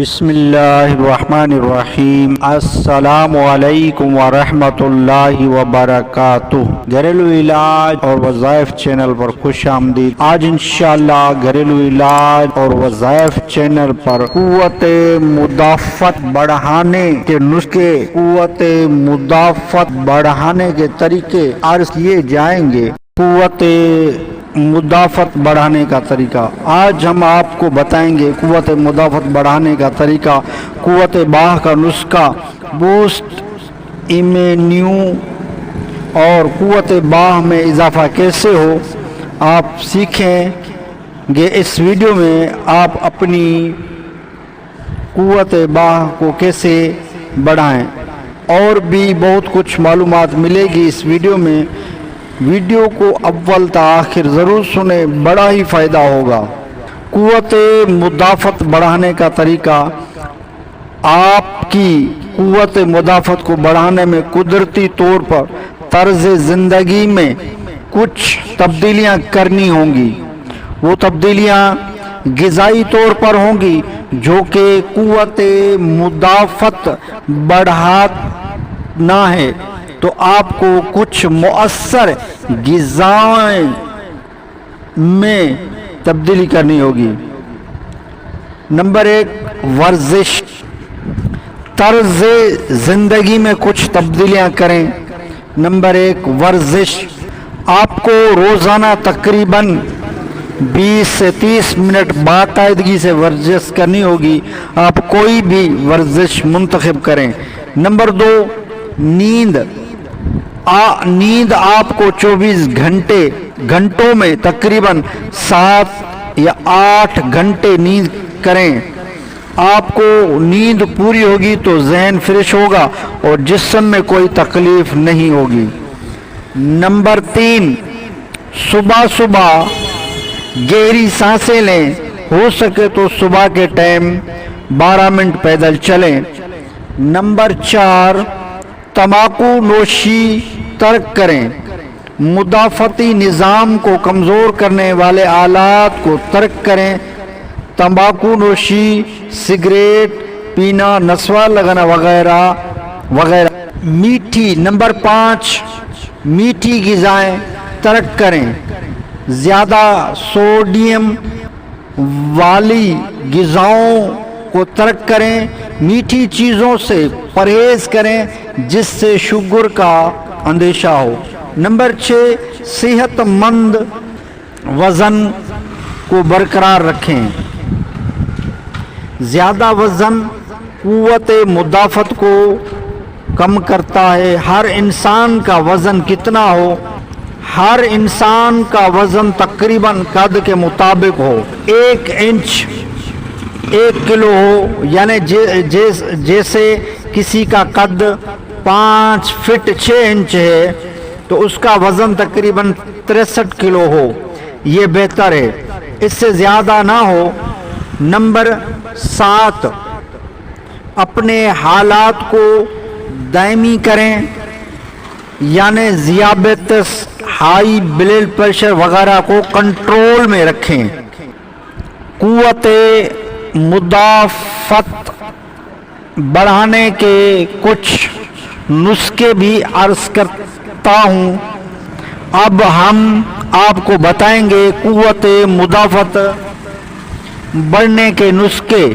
بسم اللہ الرحمن الرحیم۔ السلام علیکم ورحمۃ اللہ وبرکاتہ۔ گھریلو علاج اور وظائف چینل پر خوش آمدید۔ آج انشاءاللہ گھریلو علاج اور وظائف چینل پر قوت مدافعت بڑھانے کے نسخے، قوت مدافعت بڑھانے کے طریقے عرض کیے جائیں گے۔ قوت مدافعت بڑھانے کا طریقہ آج ہم آپ کو بتائیں گے۔ قوت مدافعت بڑھانے کا طریقہ، قوت باہ کا نسخہ، بوسٹ ایمیونو اور قوت باہ میں اضافہ کیسے ہو آپ سیکھیں گے۔ اس ویڈیو میں آپ اپنی قوت باہ کو کیسے بڑھائیں اور بھی بہت کچھ معلومات ملے گی اس ویڈیو میں۔ ویڈیو کو اول تا آخر ضرور سنیں، بڑا ہی فائدہ ہوگا۔ قوت مدافعت بڑھانے کا طریقہ، آپ کی قوت مدافعت کو بڑھانے میں قدرتی طور پر طرز زندگی میں کچھ تبدیلیاں کرنی ہوں گی۔ وہ تبدیلیاں غذائی طور پر ہوں گی جو کہ قوت مدافعت بڑھانا ہے تو آپ کو کچھ مؤثر غذائیں میں تبدیلی کرنی ہوگی۔ نمبر 1، ورزش۔ طرز زندگی میں کچھ تبدیلیاں کریں۔ نمبر 1، ورزش۔ آپ کو روزانہ تقریباً 20 سے 30 منٹ باقاعدگی سے ورزش کرنی ہوگی۔ آپ کوئی بھی ورزش منتخب کریں۔ نمبر 2، نیند۔ نیند آپ کو 24 گھنٹوں میں تقریباً 7 یا 8 گھنٹے نیند کریں۔ آپ کو نیند پوری ہوگی تو ذہن فریش ہوگا اور جسم میں کوئی تکلیف نہیں ہوگی۔ نمبر 3، صبح گہری سانسیں لیں، ہو سکے تو صبح کے ٹائم 12 منٹ پیدل چلیں۔ نمبر 4، تمباکو نوشی ترک کریں۔ مدافعتی نظام کو کمزور کرنے والے آلات کو ترک کریں۔ تمباکو نوشی، سگریٹ پینا، نسوار لگانا وغیرہ وغیرہ۔ نمبر 5، میٹھی غذائیں ترک کریں۔ زیادہ سوڈیم والی غذاؤں کو ترک کریں۔ میٹھی چیزوں سے پرہیز کریں جس سے شوگر کا اندیشہ ہو۔ نمبر 6، صحت مند وزن کو برقرار رکھیں۔ زیادہ وزن قوت مدافعت کو کم کرتا ہے۔ ہر انسان کا وزن کتنا ہو؟ ہر انسان کا وزن تقریباً قد کے مطابق ہو۔ 1 انچ 1 کلو ہو، یعنی جیسے کسی کا قد 5 فٹ 6 انچ ہے تو اس کا وزن تقریباً 63 کلو ہو، یہ بہتر ہے، اس سے زیادہ نہ ہو۔ نمبر 7، اپنے حالات کو دائمی کریں، یعنی ذیابیطس، ہائی بلڈ پریشر وغیرہ کو کنٹرول میں رکھیں۔ قوت مدافعت بڑھانے کے کچھ نسخے بھی عرض کرتا ہوں۔ اب ہم آپ کو بتائیں گے قوت مدافعت بڑھنے کے نسخے۔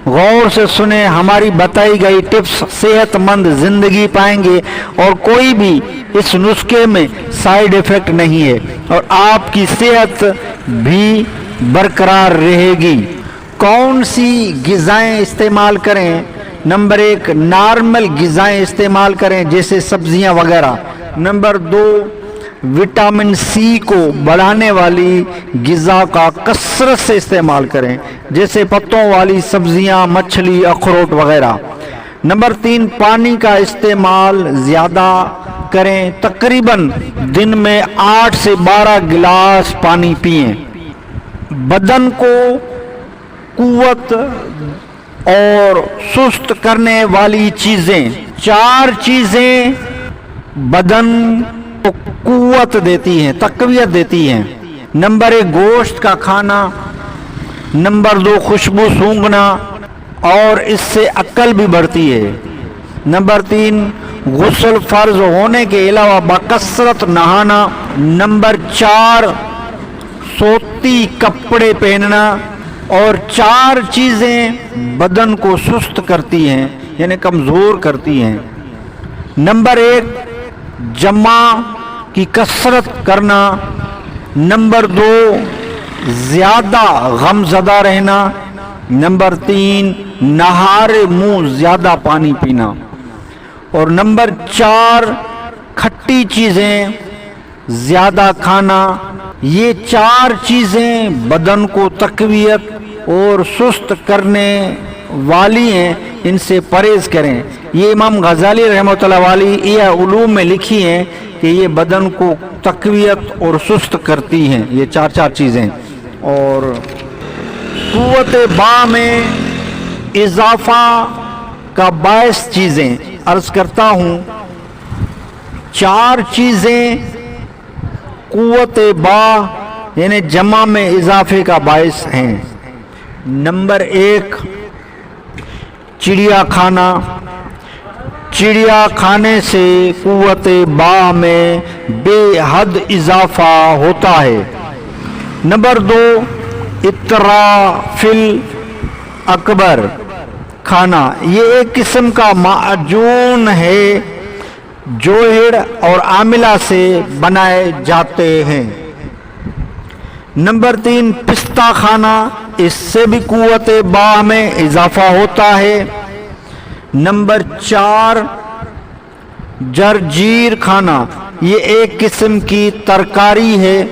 غور سے سنیں، ہماری بتائی گئی ٹپس صحت مند زندگی پائیں گے اور کوئی بھی اس نسخے میں سائیڈ ایفیکٹ نہیں ہے اور آپ کی صحت بھی برقرار رہے گی۔ کون سی غذائیں استعمال کریں؟ نمبر 1، نارمل غذائیں استعمال کریں جیسے سبزیاں وغیرہ۔ نمبر 2، وٹامن سی کو بڑھانے والی غذا کا کثرت سے استعمال کریں جیسے پتوں والی سبزیاں، مچھلی، اخروٹ وغیرہ۔ نمبر 3، پانی کا استعمال زیادہ کریں، تقریباً دن میں 8 سے 12 گلاس پانی پئیں۔ بدن کو قوت اور سست کرنے والی چیزیں، 4 چیزیں بدن کو قوت دیتی ہیں، تقویت دیتی ہیں۔ نمبر 1، گوشت کا کھانا۔ نمبر 2، خوشبو سونگھنا اور اس سے عقل بھی بڑھتی ہے۔ نمبر 3، غسل فرض ہونے کے علاوہ بکثرت نہانا۔ نمبر 4، سوتی کپڑے پہننا۔ اور 4 چیزیں بدن کو سست کرتی ہیں یعنی کمزور کرتی ہیں۔ نمبر 1، جمع کی کثرت کرنا۔ نمبر 2، زیادہ غم زدہ رہنا۔ نمبر 3، نہارے منہ زیادہ پانی پینا۔ اور نمبر 4، کھٹی چیزیں زیادہ کھانا۔ یہ 4 چیزیں بدن کو تقویت اور سست کرنے والی ہیں، ان سے پرہیز کریں۔ یہ امام غزالی رحمۃ اللہ علیہ یہ علوم میں لکھی ہیں کہ یہ بدن کو تقویت اور سست کرتی ہیں، یہ 4 چیزیں۔ اور قوت با میں اضافہ کا باعث چیزیں عرض کرتا ہوں۔ 4 چیزیں قوت با یعنی جمع میں اضافے کا باعث ہیں۔ نمبر 1، چڑیا کھانا۔ چڑیا کھانے سے قوت با میں بے حد اضافہ ہوتا ہے۔ نمبر 2، اطرافل اکبر کھانا۔ یہ ایک قسم کا معجون ہے جوہر اور آملہ سے بنائے جاتے ہیں۔ نمبر 3، پستہ کھانا، اس سے بھی قوت با میں اضافہ ہوتا ہے۔ نمبر 4، جرجیر کھانا، یہ ایک قسم کی ترکاری ہے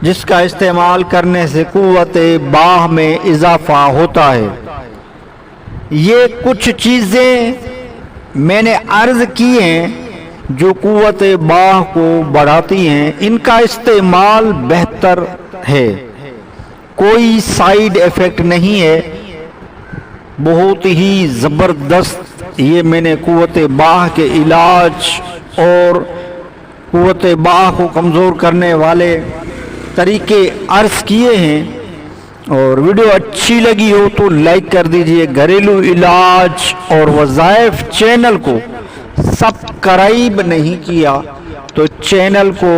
جس کا استعمال کرنے سے قوت با میں اضافہ ہوتا ہے۔ یہ کچھ چیزیں میں نے عرض کی ہیں جو قوت با کو بڑھاتی ہیں، ان کا استعمال بہتر ہے، کوئی سائیڈ ایفیکٹ نہیں ہے، بہت ہی زبردست۔ یہ میں نے قوت با کے علاج اور قوت با کو کمزور کرنے والے طریقے عرض کیے ہیں۔ اور ویڈیو اچھی لگی ہو تو لائک کر دیجئے۔ گھریلو علاج اور وظائف چینل کو سبسکرائب نہیں کیا تو چینل کو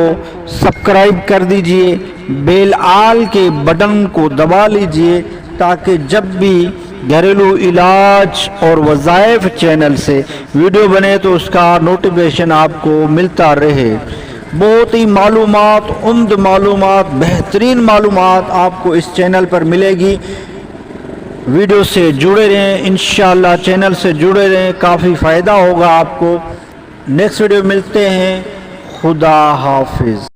سبسکرائب کر دیجئے، بیل آل کے بٹن کو دبا لیجئے تاکہ جب بھی گھریلو علاج اور وظائف چینل سے ویڈیو بنے تو اس کا نوٹیفیکیشن آپ کو ملتا رہے۔ بہت ہی معلومات، عمدہ معلومات، بہترین معلومات آپ کو اس چینل پر ملے گی۔ ویڈیو سے جڑے رہیں، انشاءاللہ چینل سے جڑے رہیں، کافی فائدہ ہوگا آپ کو۔ نیکسٹ ویڈیو ملتے ہیں، خدا حافظ۔